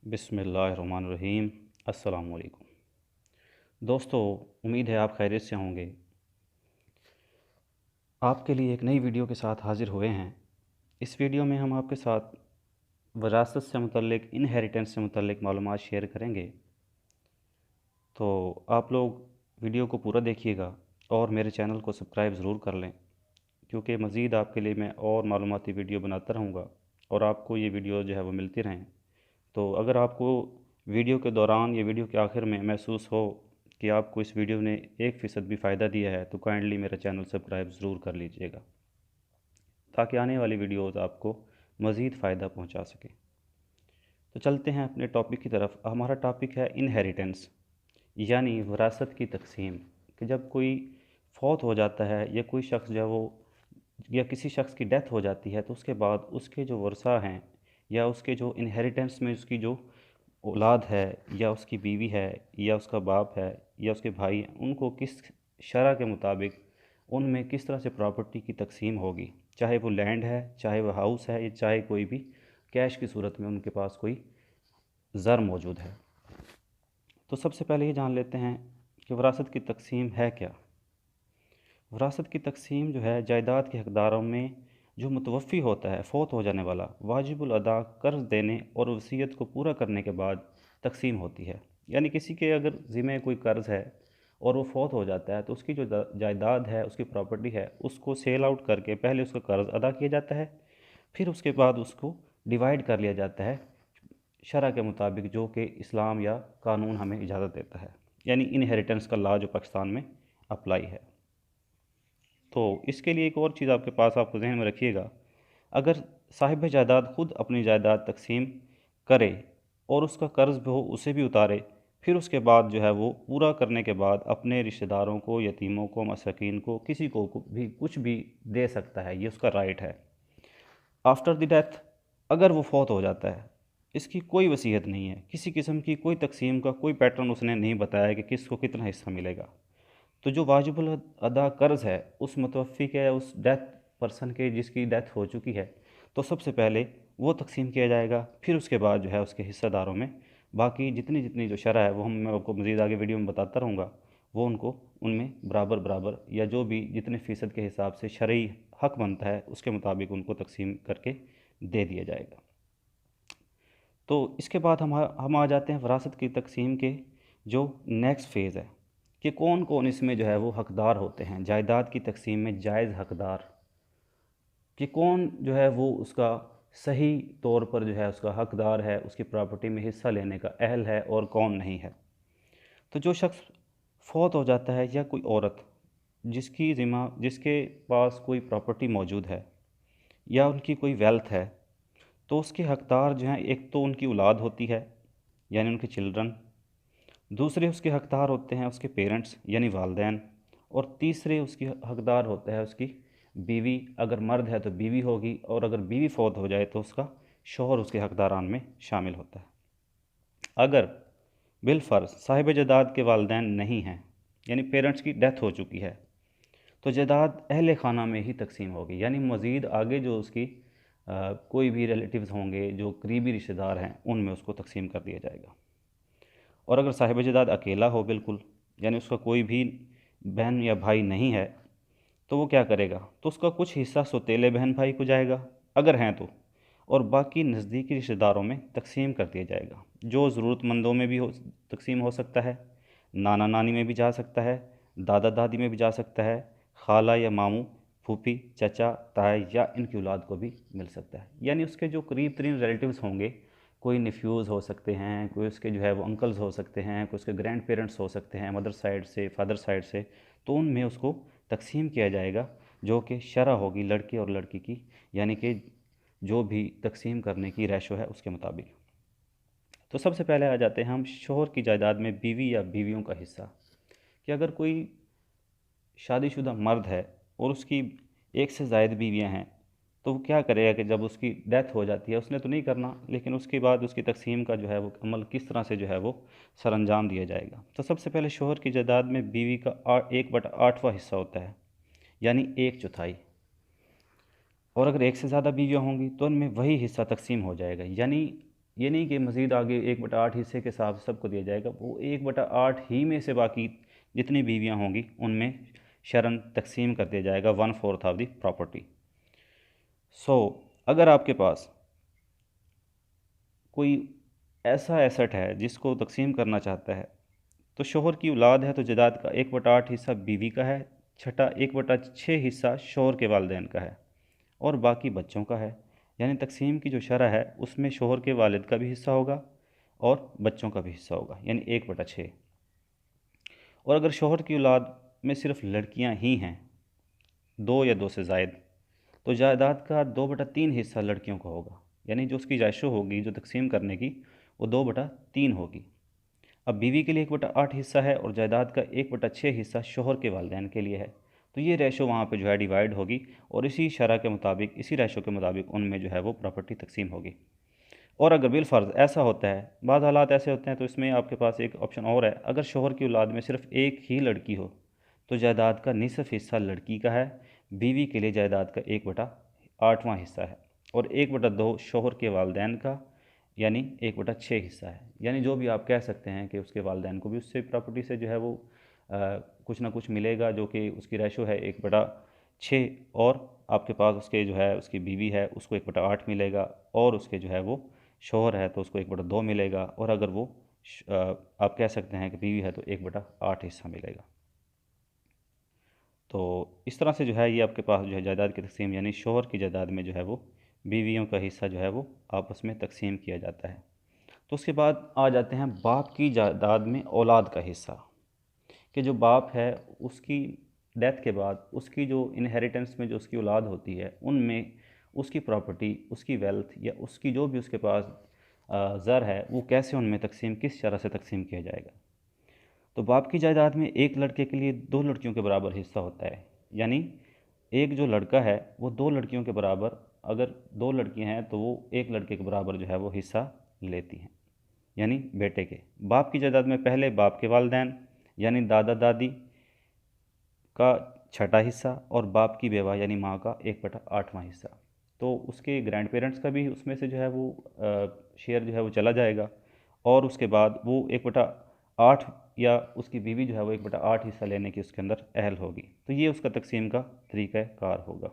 बिस्मिल्लाहिर्रहमानिर्रहीम। अस्सलाम वालेकुम। दोस्तों, उम्मीद है आप खैरियत से होंगे। आपके लिए एक नई वीडियो के साथ हाज़िर हुए हैं। इस वीडियो में हम आपके साथ विरासत से मुतल्लिक, इनहेरिटेंस से मुतल्लिक मालूमात शेयर करेंगे। तो आप लोग वीडियो को पूरा देखिएगा और मेरे चैनल को सब्सक्राइब ज़रूर कर लें, क्योंकि मज़ीद आपके लिए मैं और मालूमाती वीडियो बनाता रहूँगा और आपको ये वीडियो जो है वो मिलती रहें। तो अगर आपको वीडियो के दौरान या वीडियो के आखिर में महसूस हो कि आपको इस वीडियो ने 1% भी फ़ायदा दिया है, तो काइंडली मेरा चैनल सब्सक्राइब ज़रूर कर लीजिएगा, ताकि आने वाली वीडियोज़ आपको मज़ीद फ़ायदा पहुंचा सके। तो चलते हैं अपने टॉपिक की तरफ। हमारा टॉपिक है इनहेरिटेंस, यानी विरासत की तकसीम। कि जब कोई फौत हो जाता है या कोई शख्स जो है वो, या किसी शख्स की डेथ हो जाती है, तो उसके बाद उसके जो वर्सा हैं या उसके जो इनहेरिटेंस में उसकी जो औलाद है या उसकी बीवी है या उसका बाप है या उसके भाई हैं, उनको किस शरह के मुताबिक उनमें किस तरह से प्रॉपर्टी की तकसीम होगी। चाहे वो लैंड है, चाहे वो हाउस है, या चाहे कोई भी कैश की सूरत में उनके पास कोई ज़र मौजूद है। तो सबसे पहले ये जान लेते हैं कि विरासत की तकसीम है क्या। विरासत की तकसीम जो है, जायदाद के हकदारों में जो मुतवफ़ी होता है, फ़ौत हो जाने वाला, वाजिबुल अदा कर्ज़ देने और वसीयत को पूरा करने के बाद तकसीम होती है। यानी किसी के अगर ज़िम्मे कोई कर्ज़ है और वो फ़ौत हो जाता है, तो उसकी जो जायदाद है, उसकी प्रॉपर्टी है, उसको सेल आउट करके पहले उसका कर्ज़ अदा किया जाता है, फिर उसके बाद उसको डिवाइड कर लिया जाता है शरह के मुताबिक, जो कि इस्लाम या कानून हमें इजाज़त देता है। यानी इनहेरिटेंस का लॉ जो पाकिस्तान में अप्लाई है। तो इसके लिए एक और चीज़ आपके पास, आपको जहन में रखिएगा, अगर साहिब जायदाद ख़ुद अपनी जायदाद तकसीम करे और उसका कर्ज़ भी हो उसे भी उतारे, फिर उसके बाद जो है वो पूरा करने के बाद अपने रिश्तेदारों को, यतीमों को, मसाकीन को, किसी को भी कुछ भी दे सकता है, ये उसका राइट है। आफ्टर द डेथ अगर वो फौत हो जाता है, इसकी कोई वसीयत नहीं है, किसी किस्म की कोई तकसीम का कोई पैटर्न उसने नहीं बताया कि किसको कितना हिस्सा मिलेगा। तो जो वाजिबुल अदा कर्ज़ है उस मुतवफ़ी के, उस डेथ पर्सन के जिसकी डेथ हो चुकी है, तो सबसे पहले वो तकसीम किया जाएगा। फिर उसके बाद जो है उसके हिस्सेदारों में बाकी जितनी जितनी जो शरह है, वो मैं आपको मज़ीद आगे वीडियो में बताता रहूँगा, वो उनको उनमें बराबर बराबर या जो भी जितने फ़ीसद के हिसाब से शरई हक़ बनता है, उसके मुताबिक उनको तकसीम करके दे दिया जाएगा। तो इसके बाद हम आ जाते हैं विरासत की तकसीम के जो नेक्स्ट फ़ेज़ है, कि कौन कौन इसमें जो है वो हकदार होते हैं जायदाद की तकसीम में, जायज़ हकदार, कि कौन जो है वो उसका सही तौर पर जो है उसका हकदार है, उसकी प्रॉपर्टी में हिस्सा लेने का अहल है, और कौन नहीं है। तो जो शख्स फौत हो जाता है, या कोई औरत जिसके पास कोई प्रॉपर्टी मौजूद है या उनकी कोई वेल्थ है, तो उसके हकदार जो हैं, एक तो उनकी औलाद होती है यानी उनके चिल्ड्रन, दूसरे उसके हकदार होते हैं उसके पेरेंट्स यानी वालदैन, और तीसरे उसकी हकदार होता है उसकी बीवी। अगर मर्द है तो बीवी होगी, और अगर बीवी फौत हो जाए तो उसका शौहर उसके हकदारान में शामिल होता है। अगर बिलफ़र्ज़ साहिब जायदाद के वालदैन नहीं हैं, यानी पेरेंट्स की डेथ हो चुकी है, तो जायदाद अहले खाना में ही तकसीम होगी, यानी मज़ीद आगे जो उसकी कोई भी रिलेटिव्स होंगे, जो करीबी रिश्तेदार हैं, उनमें उसको तकसीम कर दिया जाएगा। और अगर साहिब जायदाद अकेला हो बिल्कुल, यानी उसका कोई भी बहन या भाई नहीं है, तो वो क्या करेगा, तो उसका कुछ हिस्सा सौतेले बहन भाई को जाएगा अगर हैं तो, और बाकी नज़दीकी रिश्तेदारों में तकसीम कर दिया जाएगा। जो ज़रूरतमंदों में भी तकसीम हो सकता है, नाना नानी में भी जा सकता है, दादा दादी में भी जा सकता है, खाला या मामू, फूफी, चचा, ताई या इनकी औलाद को भी मिल सकता है। यानी उसके जो करीब तरीन रिलेटिव्स होंगे, कोई नेफ्यूज़ हो सकते हैं, कोई उसके जो है वो अंकल्स हो सकते हैं, कोई उसके ग्रैंड पेरेंट्स हो सकते हैं मदर साइड से, फादर साइड से, तो उनमें उसको तकसीम किया जाएगा, जो कि शरह होगी लड़के और लड़की की, यानी कि जो भी तकसीम करने की रेशो है उसके मुताबिक। तो सबसे पहले आ जाते हैं हम शोहर की जायदाद में बीवी या बीवियों का हिस्सा। कि अगर कोई शादीशुदा मर्द है और उसकी एक से ज़ायद बीवियां हैं, तो वो क्या करेगा कि जब उसकी डेथ हो जाती है, उसने तो नहीं करना, लेकिन उसके बाद उसकी तकसीम का जो है वो अमल किस तरह से जो है वो सरअंजाम दिया जाएगा। तो सबसे पहले शोहर की जायदाद में बीवी का 1/8वां हिस्सा होता है, यानी 1/4। और अगर एक से ज़्यादा बीवियाँ होंगी तो उनमें वही हिस्सा तकसीम हो जाएगा, यानी ये नहीं कि मज़ीद आगे 1/8 हिस्से के हिसाब से सबको दिया जाएगा, वो 1/8 ही में से बाकी जितनी बीवियाँ होंगी उनमें शरन तकसीम कर दिया जाएगा 1/4 ऑफ द प्रॉपर्टी। सो अगर आपके पास कोई ऐसा एसेट है जिसको तकसीम करना चाहता है, तो शोहर की औलाद है तो जायदाद का 1/8 हिस्सा बीवी का है, छठा 1/6 हिस्सा शोहर के वालिदैन का है और बाकी बच्चों का है। यानी तकसीम की जो शरह है उसमें शोहर के वालिद का भी हिस्सा होगा और बच्चों का भी हिस्सा होगा, यानी 1/6। और अगर शोहर की औलाद में सिर्फ लड़कियां ही हैं, 2 या 2 से ज़ायद, तो जायदाद का 2/3 हिस्सा लड़कियों का होगा। यानी जो उसकी रेशो होगी जो तकसीम करने की, वो 2/3 होगी। अब बीवी के लिए 1/8 हिस्सा है और जायदाद का 1/6 हिस्सा शोहर के वालिदैन के लिए है। तो ये रेशो वहाँ पे जो है डिवाइड होगी और इसी शरह के मुताबिक, इसी रेशो के मुताबिक उनमें जो है वो प्रॉपर्टी तकसीम होगी। और अगर बिलफ़र्ज़ ऐसा होता है, बाज़ हालात ऐसे होते हैं, तो इसमें आपके पास एक ऑप्शन और है। अगर शोहर की औलाद में सिर्फ एक ही लड़की हो तो जायदाद का निसफ़ हिस्सा लड़की का है, बीवी के लिए जायदाद का 1/8वां हिस्सा है और 1/2 शोहर के वालिदैन का, यानी 1/6 हिस्सा है। यानी जो भी आप कह सकते हैं कि उसके वालिदैन को भी उससे प्रॉपर्टी से जो है वो कुछ ना कुछ मिलेगा, जो कि उसकी रेशो है 1/6, और आपके पास उसके जो है उसकी बीवी है उसको 1/8 मिलेगा, और उसके जो है वो शोहर है तो उसको 1/2 मिलेगा, और अगर वो आप कह सकते हैं कि बीवी है तो 1/8 हिस्सा मिलेगा। तो इस तरह से जो है ये आपके पास जो है जायदाद की तकसीम, यानी शोहर की जायदाद में जो है वो बीवियों का हिस्सा जो है वो आपस में तकसीम किया जाता है। तो उसके बाद आ जाते हैं बाप की जायदाद में औलाद का हिस्सा, कि जो बाप है उसकी डेथ के बाद उसकी जो इनहेरिटेंस में जो उसकी औलाद होती है उनमें उसकी प्रॉपर्टी, उसकी वेल्थ या उसकी जो भी उसके पास ज़र है वो कैसे उनमें तकसीम, किस तरह से तकसीम किया जाएगा। तो बाप की जायदाद में एक लड़के के लिए 2 लड़कियों के बराबर हिस्सा होता है। यानी एक जो लड़का है वो 2 लड़कियों के बराबर, अगर 2 लड़कियां हैं तो वो एक लड़के के बराबर जो है वो हिस्सा लेती हैं, यानी बेटे के। बाप की जायदाद में पहले बाप के वालिदैन यानी दादा दादी का छठा हिस्सा और बाप की बेवा यानी माँ का 1/8वां हिस्सा। तो उसके ग्रैंड पेरेंट्स का भी उसमें से जो है वो शेयर जो है वो चला जाएगा, और उसके बाद वो 1/8 या उसकी बीवी जो है वो 1/8 हिस्सा लेने की उसके अंदर अहल होगी। तो ये उसका तकसीम का तरीक़ाकार होगा।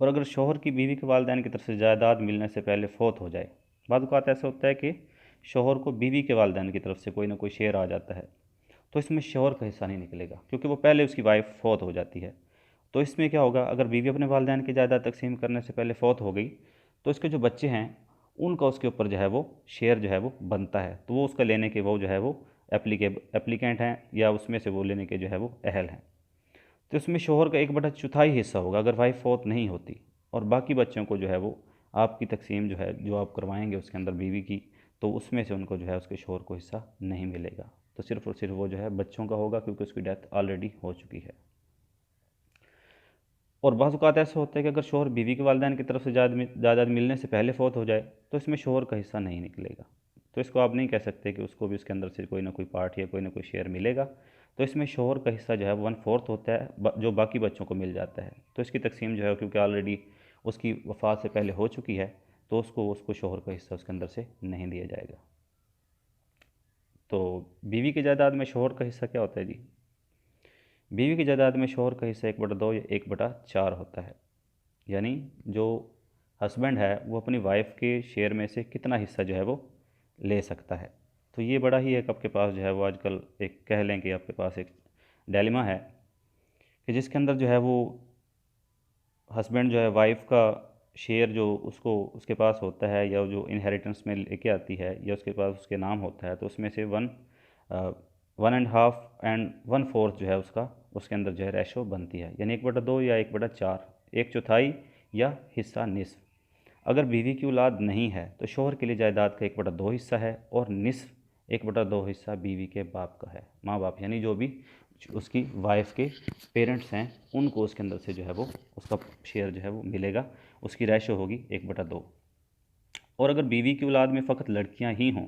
और अगर शोहर की बीवी के वालिदैन की तरफ से जायदाद मिलने से पहले फ़ौत हो जाए, बाद औक़ात ऐसा होता है कि शोहर को बीवी के वालिदैन की तरफ से कोई ना कोई शेयर आ जाता है, तो इसमें शोहर का हिस्सा नहीं निकलेगा क्योंकि वो पहले उसकी वाइफ फ़ौत हो जाती है। तो इसमें क्या होगा, अगर बीवी अपने वालिदैन की जायदाद तकसीम करने से पहले फ़ौत हो गई तो इसके जो बच्चे हैं उनका उसके ऊपर जो है वो शेयर जो है वो बनता है, तो वो उसका लेने के वो जो है वो एप्लीकेंट हैं या उसमें से वो लेने के जो है वो अहल हैं। तो इसमें शोहर का 1/4 हिस्सा होगा अगर वाइफ फ़ौत नहीं होती, और बाकी बच्चों को जो है वो आपकी तकसीम जो है जो आप करवाएंगे उसके अंदर बीवी की, तो उसमें से उनको जो है उसके शोहर को हिस्सा नहीं मिलेगा। तो सिर्फ़ और सिर्फ वो जो है बच्चों का होगा क्योंकि उसकी डेथ ऑलरेडी हो चुकी है। और बाज़ औक़ात ऐसा होता है कि अगर शोहर बीवी के वालिदैन की तरफ से जायदाद मिलने से पहले फ़ौत हो जाए तो इसमें शोहर का हिस्सा नहीं निकलेगा। तो इसको आप नहीं कह सकते कि उसको भी उसके अंदर से कोई ना कोई पार्ट या कोई ना कोई शेयर मिलेगा। तो इसमें शोहर का हिस्सा जो है 1/4 होता है जो बाकी बच्चों को मिल जाता है। तो इसकी तकसीम जो है क्योंकि ऑलरेडी उसकी वफ़ात से पहले हो चुकी है तो उसको शोहर का हिस्सा उसके अंदर से नहीं दिया जाएगा। तो बीवी की जायदाद में शोहर का हिस्सा क्या होता है जी? बीवी की जायदाद में शोहर का हिस्सा 1/2 या 1/4 होता है। यानी जो हस्बैंड है वो अपनी वाइफ के शेयर में से कितना हिस्सा जो है वो ले सकता है। तो ये बड़ा ही एक आपके पास जो है वो आजकल एक कह लें कि आपके पास एक डायलेमा है कि जिसके अंदर जो है वो हस्बैंड जो है वाइफ का शेयर जो उसको उसके पास होता है या जो इनहेरिटेंस में लेके आती है या उसके पास उसके नाम होता है, तो उसमें से 1.5 एंड 1/4 जो है उसका उसके अंदर जो है रेशो बनती है, यानी 1/2 या 1/4, 1/4 या हिस्सा निस्फ। अगर बीवी की औलाद नहीं है तो शोहर के लिए जायदाद का 1/2 हिस्सा है और निस्फ 1/2 हिस्सा बीवी के बाप का है, माँ बाप यानी जो भी उसकी वाइफ के पेरेंट्स हैं उनको उसके अंदर से जो है वो उसका शेयर जो है वो मिलेगा, उसकी रेशो होगी 1/2। और अगर बीवी की औलाद में फ़कत लड़कियां ही हों,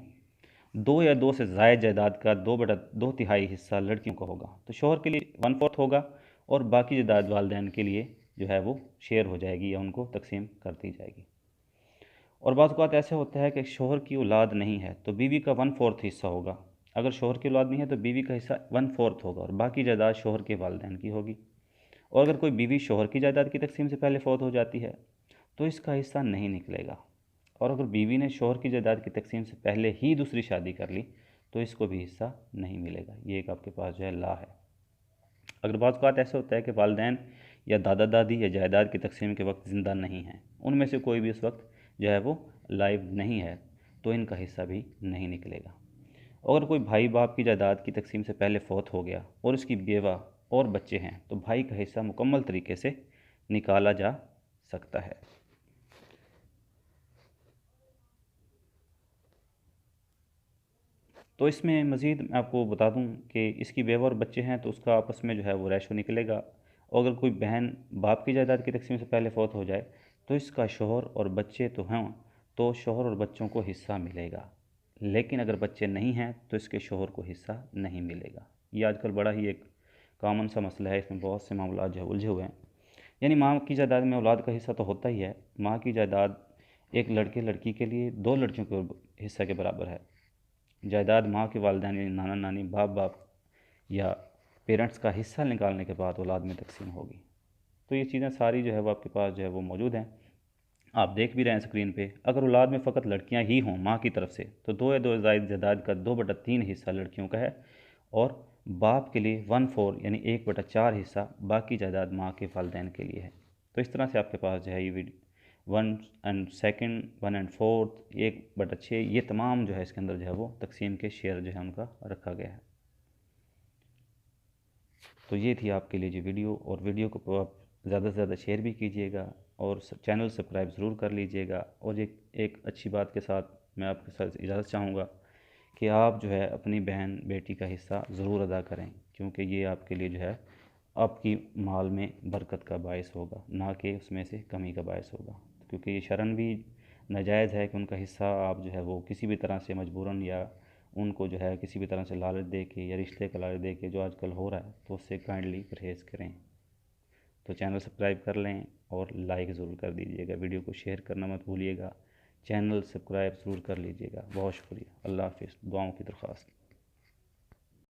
2 या 2 से ज़ायद जायदाद का 2/2 हिस्सा लड़कियों का होगा, तो शोहर के लिए 1/4 होगा और बाकी जायदाद वालिदैन के लिए जो है वो शेयर हो जाएगी या उनको तकसीम कर दी जाएगी। और बाज़ औक़ात ऐसे होता है कि शौहर की औलाद नहीं है तो बीवी का 1/4 हिस्सा होगा। अगर शौहर की औलाद नहीं है तो बीवी का हिस्सा 1/4 होगा और बाकी जायदाद शौहर के वालिदैन की होगी। और अगर कोई बीवी शौहर की जायदाद की तकसीम से पहले फ़ौत हो जाती है तो इसका हिस्सा नहीं निकलेगा। और अगर बीवी ने शौहर की जायदाद की तकसीम से पहले ही दूसरी शादी कर ली तो इसको भी हिस्सा नहीं मिलेगा। ये एक आपके पास जो है लॉ है। अगर बाज़ औक़ात ऐसा होता है कि वालिदैन या दादा दादी या जायदाद की तकसीम के वक्त ज़िंदा नहीं हैं, उनमें से कोई भी उस वक्त जो है वो लाइव नहीं है, तो इनका हिस्सा भी नहीं निकलेगा। अगर कोई भाई बाप की जायदाद की तकसीम से पहले फ़ौत हो गया और उसकी बेवा और बच्चे हैं तो भाई का हिस्सा मुकम्मल तरीके से निकाला जा सकता है। तो इसमें मज़ीद मैं आपको बता दूं कि इसकी बेवा और बच्चे हैं तो उसका आपस में जो है वो रेशो निकलेगा। और अगर कोई बहन बाप की जायदाद की तकसीम से पहले फ़ौत हो जाए तो इसका शौहर और बच्चे तो हों तो शौहर और बच्चों को हिस्सा मिलेगा, लेकिन अगर बच्चे नहीं हैं तो इसके शौहर को हिस्सा नहीं मिलेगा। ये आजकल बड़ा ही एक कॉमन सा मसला है, इसमें बहुत से मामला जो है उलझे हुए हैं। यानी माँ की जायदाद में औलाद का हिस्सा तो होता ही है। माँ की जायदाद एक लड़के लड़की के लिए 2 लड़कियों के हिस्से के बराबर है। जायदाद माँ के वालिदैन यानी नाना नानी बाप बाप या पेरेंट्स का हिस्सा निकालने के बाद औलाद में तकसीम होगी। तो ये चीज़ें सारी जो है वो आपके पास जो है वो मौजूद हैं, आप देख भी रहे हैं स्क्रीन पे। अगर औलाद में फ़कत लड़कियां ही हों माँ की तरफ से तो 2 या 2 ज़ायद जायदाद का 2/3 हिस्सा लड़कियों का है और बाप के लिए 1/4 यानी 1/4 हिस्सा बाकी जायदाद माँ के वालिदैन के लिए है। तो इस तरह से आपके पास जो है ये 1 एंड सेकंड 1 एंड 4 1/6 ये तमाम जो है इसके अंदर जो है वो तकसीम के शेयर जो है उनका रखा गया है। तो ये थी आपके लिए जो वीडियो, और वीडियो को आप ज़्यादा से ज़्यादा शेयर भी कीजिएगा और चैनल सब्सक्राइब ज़रूर कर लीजिएगा। और एक अच्छी बात के साथ मैं आपके साथ इजाज़त चाहूँगा कि आप जो है अपनी बहन बेटी का हिस्सा ज़रूर अदा करें, क्योंकि ये आपके लिए जो है आपकी माल में बरकत का बायस होगा, ना कि उसमें से कमी का बायस होगा। क्योंकि ये शरन भी नाजायज़ है कि उनका हिस्सा आप जो है वो किसी भी तरह से मजबूरन या उनको जो है किसी भी तरह से लालच दे के या रिश्ते का लालच दे के जो आजकल हो रहा है, तो उससे काइंडली परहेज़ करें। तो चैनल सब्सक्राइब कर लें और लाइक ज़रूर कर दीजिएगा, वीडियो को शेयर करना मत भूलिएगा, चैनल सब्सक्राइब ज़रूर कर लीजिएगा। बहुत शुक्रिया। अल्लाह हाफ़िज़। दुआओं की दरख्वास्त।